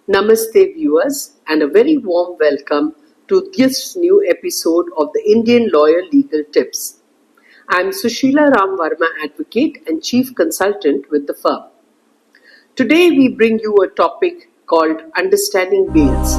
Namaste viewers and a very warm welcome to this new episode of the Indian Lawyer Legal Tips. I am Sushila Varma, Advocate and Chief Consultant with the firm. Today we bring you a topic called Understanding Bails.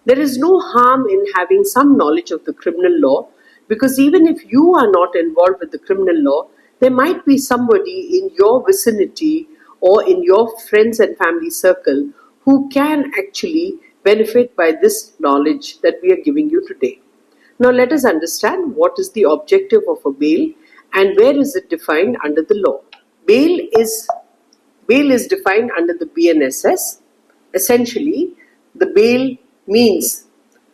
There is no harm in having some knowledge of the criminal law because even if you are not involved with the criminal law, there might be somebody in your vicinity or in your friends and family circle who can actually benefit by this knowledge that we are giving you today. Now let us understand what is the objective of a bail and where is it defined under the law. Bail is defined under the BNSS. Essentially, the bail means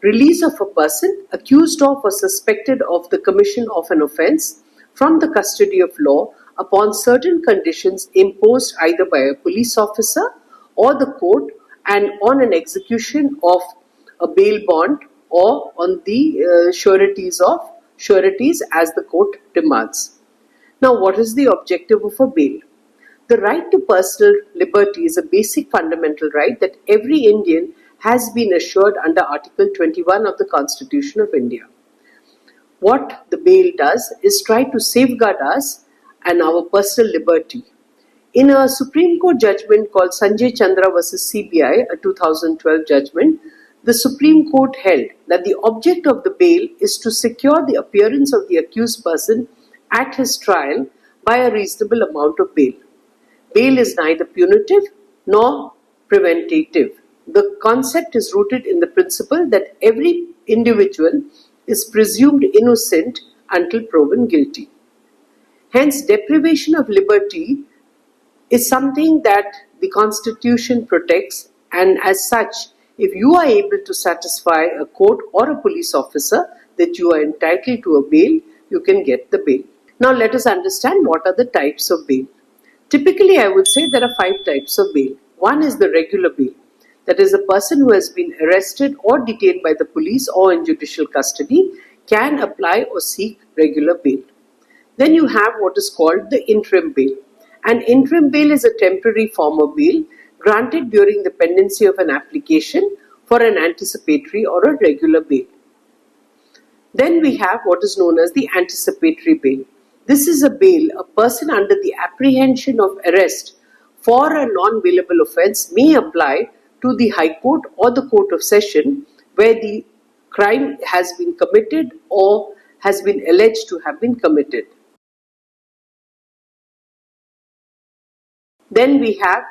release of a person accused of or suspected of the commission of an offence from the custody of law upon certain conditions imposed either by a police officer or the court and on an execution of a bail bond or on the sureties as the court demands. Now, what is the objective of a bail? The right to personal liberty is a basic fundamental right that every Indian has been assured under Article 21 of the Constitution of India. What the bail does is try to safeguard us and our personal liberty. In a Supreme Court judgment called Sanjay Chandra vs. CBI, a 2012 judgment, the Supreme Court held that the object of the bail is to secure the appearance of the accused person at his trial by a reasonable amount of bail. Bail is neither punitive nor preventative. The concept is rooted in the principle that every individual is presumed innocent until proven guilty. Hence, deprivation of liberty is something that the Constitution protects, and as such, if you are able to satisfy a court or a police officer that you are entitled to a bail, you can get the bail. Now let us understand what are the types of bail. Typically, I would say there are 5 types of bail. One is the regular bail. That is, a person who has been arrested or detained by the police or in judicial custody can apply or seek regular bail. Then you have what is called the interim bail. An interim bail is a temporary form of bail granted during the pendency of an application for an anticipatory or a regular bail. Then we have what is known as the anticipatory bail. This is a bail a person under the apprehension of arrest for a non-bailable offence may apply to the High Court or the Court of Session where the crime has been committed or has been alleged to have been committed. Then we have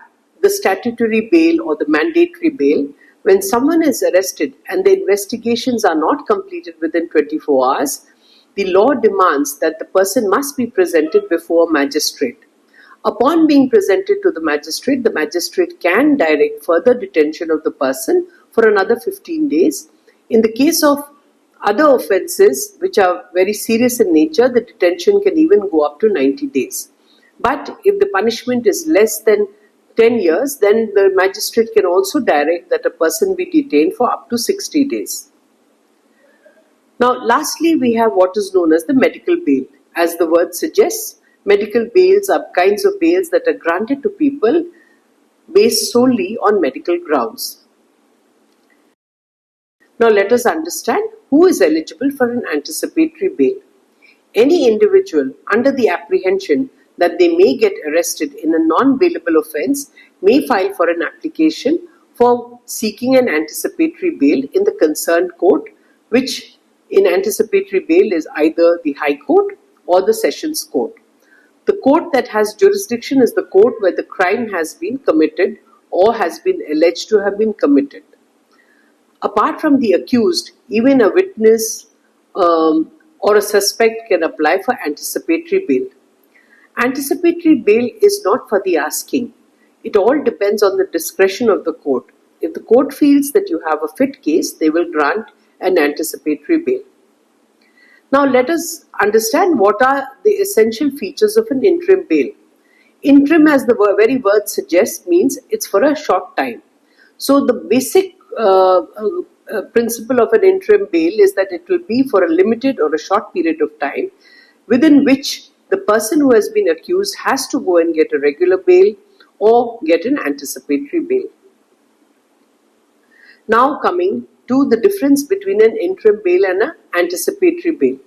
the statutory bail or the mandatory bail. When someone is arrested and the investigations are not completed within 24 hours, the law demands that the person must be presented before a magistrate. Upon being presented to the magistrate can direct further detention of the person for another 15 days. In the case of other offences which are very serious in nature, the detention can even go up to 90 days. But if the punishment is less than 10 years, then the magistrate can also direct that a person be detained for up to 60 days. Now, lastly, we have what is known as the medical bail. As the word suggests, medical bails are kinds of bails that are granted to people based solely on medical grounds. Now, let us understand who is eligible for an anticipatory bail. Any individual under the apprehension that they may get arrested in a non-bailable offence may file for an application for seeking an anticipatory bail in the concerned court, which in anticipatory bail is either the High Court or the Sessions Court. The court that has jurisdiction is the court where the crime has been committed or has been alleged to have been committed. Apart from the accused, even a witness or a suspect can apply for anticipatory bail. Anticipatory bail is not for the asking. It all depends on the discretion of the court. If the court feels that you have a fit case, they will grant an anticipatory bail. Now let us understand what are the essential features of an interim bail. Interim, as the very word suggests, means it's for a short time. So the basic principle of an interim bail is that it will be for a limited or a short period of time within which the person who has been accused has to go and get a regular bail or get an anticipatory bail. Now coming to the difference between an interim bail and an anticipatory bail.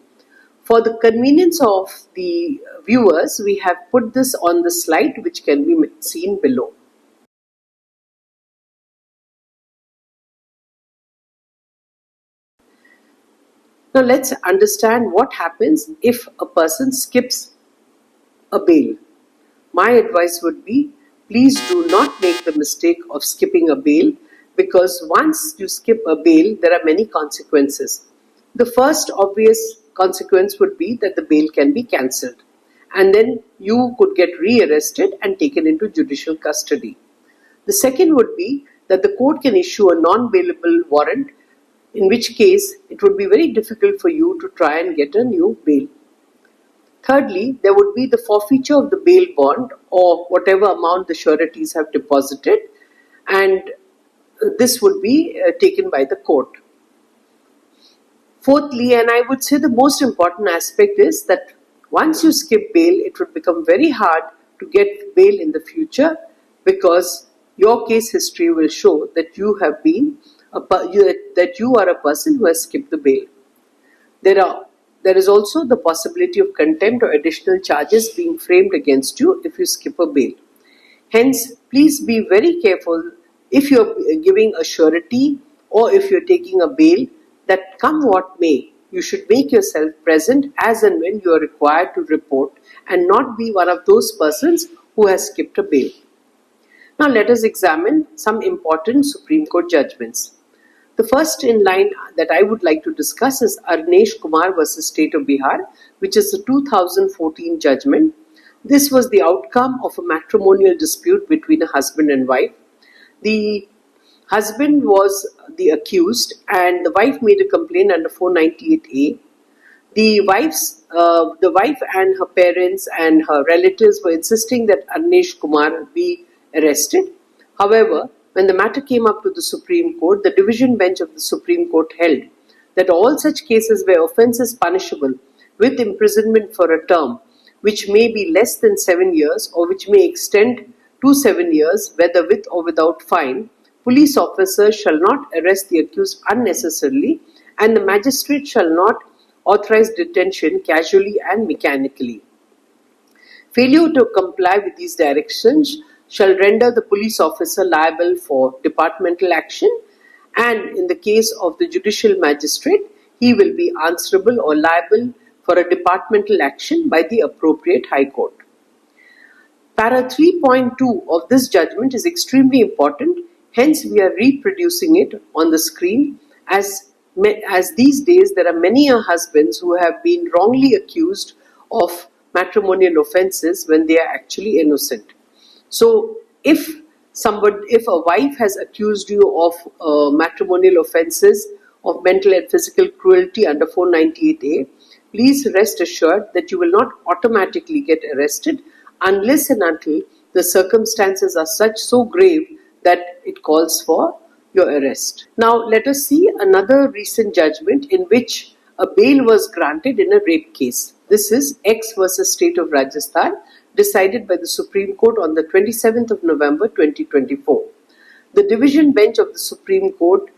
For the convenience of the viewers, we have put this on the slide which can be seen below. Now let's understand what happens if a person skips a bail. My advice would be, please do not make the mistake of skipping a bail, because once you skip a bail, there are many consequences. The first obvious consequence would be that the bail can be cancelled, and then you could get re-arrested and taken into judicial custody. The second would be that the court can issue a non-bailable warrant, in which case it would be very difficult for you to try and get a new bail. Thirdly, there would be the forfeiture of the bail bond or whatever amount the sureties have deposited, and this would be taken by the court. Fourthly, and I would say the most important aspect, is that once you skip bail, it would become very hard to get bail in the future, because your case history will show that you are a person who has skipped the bail. There is also the possibility of contempt or additional charges being framed against you if you skip a bail. Hence, please be very careful if you are giving a surety or if you are taking a bail, that come what may, you should make yourself present as and when you are required to report, and not be one of those persons who has skipped a bail. Now let us examine some important Supreme Court judgments. The first in line that I would like to discuss is Arnesh Kumar versus State of Bihar, which is a 2014 judgment. This was the outcome of a matrimonial dispute between a husband and wife. The husband was the accused and the wife made a complaint under 498A. The wife and her parents and her relatives were insisting that Arnesh Kumar be arrested. However, when the matter came up to the Supreme Court, the division bench of the Supreme Court held that all such cases where offence is punishable with imprisonment for a term which may be less than 7 years or which may extend to 7 years, whether with or without fine, police officers shall not arrest the accused unnecessarily, and the magistrate shall not authorize detention casually and mechanically. Failure to comply with these directions shall render the police officer liable for departmental action, and in the case of the judicial magistrate, he will be answerable or liable for a departmental action by the appropriate High Court. Para 3.2 of this judgment is extremely important, hence we are reproducing it on the screen, as these days there are many husbands who have been wrongly accused of matrimonial offences when they are actually innocent. So if a wife has accused you of matrimonial offences of mental and physical cruelty under 498A, please rest assured that you will not automatically get arrested unless and until the circumstances are so grave that it calls for your arrest. Now let us see another recent judgment in which a bail was granted in a rape case. This is X versus State of Rajasthan, decided by the Supreme Court on the 27th of November 2024. The division bench of the Supreme Court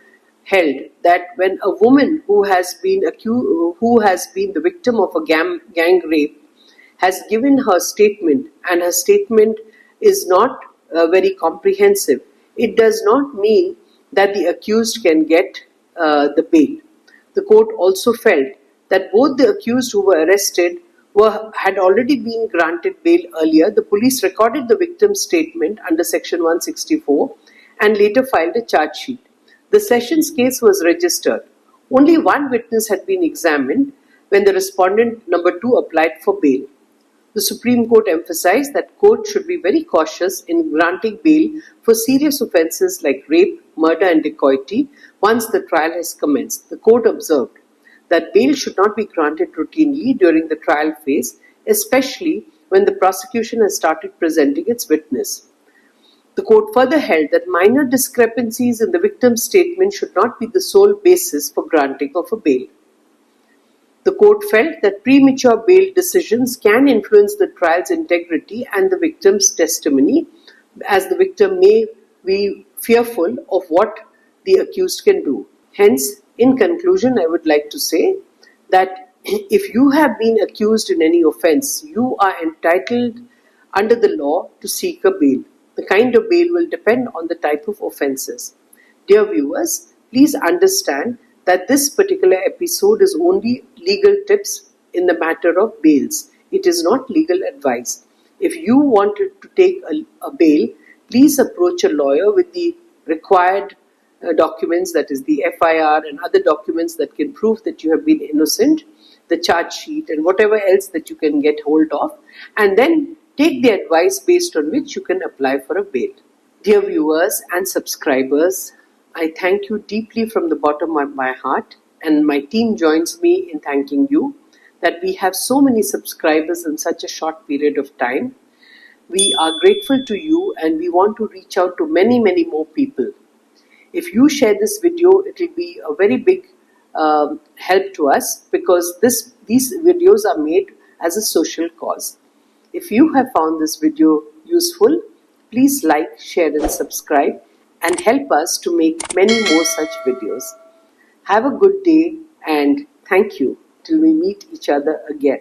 held that when a woman who has been the victim of a gang rape has given her statement, and her statement is not very comprehensive, it does not mean that the accused can get the bail. The court also felt that both the accused who were arrested had already been granted bail earlier. The police recorded the victim's statement under Section 164 and later filed a charge sheet. The Sessions case was registered. Only one witness had been examined when the respondent number 2 applied for bail. The Supreme Court emphasized that courts should be very cautious in granting bail for serious offences like rape, murder and dacoity once the trial has commenced. The court observed that bail should not be granted routinely during the trial phase, especially when the prosecution has started presenting its witness. The court further held that minor discrepancies in the victim's statement should not be the sole basis for granting of a bail. The court felt that premature bail decisions can influence the trial's integrity and the victim's testimony, as the victim may be fearful of what the accused can do. Hence, in conclusion, I would like to say that if you have been accused in any offence, you are entitled under the law to seek a bail. The kind of bail will depend on the type of offences. Dear viewers, please understand that this particular episode is only legal tips in the matter of bails. It is not legal advice. If you wanted to take a bail, please approach a lawyer with the required documents, that is the FIR and other documents that can prove that you have been innocent, the charge sheet and whatever else that you can get hold of, and then take the advice based on which you can apply for a bail. Dear viewers and subscribers, I thank you deeply from the bottom of my heart, and my team joins me in thanking you that we have so many subscribers in such a short period of time. We are grateful to you and we want to reach out to many more people. If you share this video, it will be a very big help to us, because these videos are made as a social cause. If you have found this video useful, please like, share and subscribe and help us to make many more such videos. Have a good day and thank you till we meet each other again.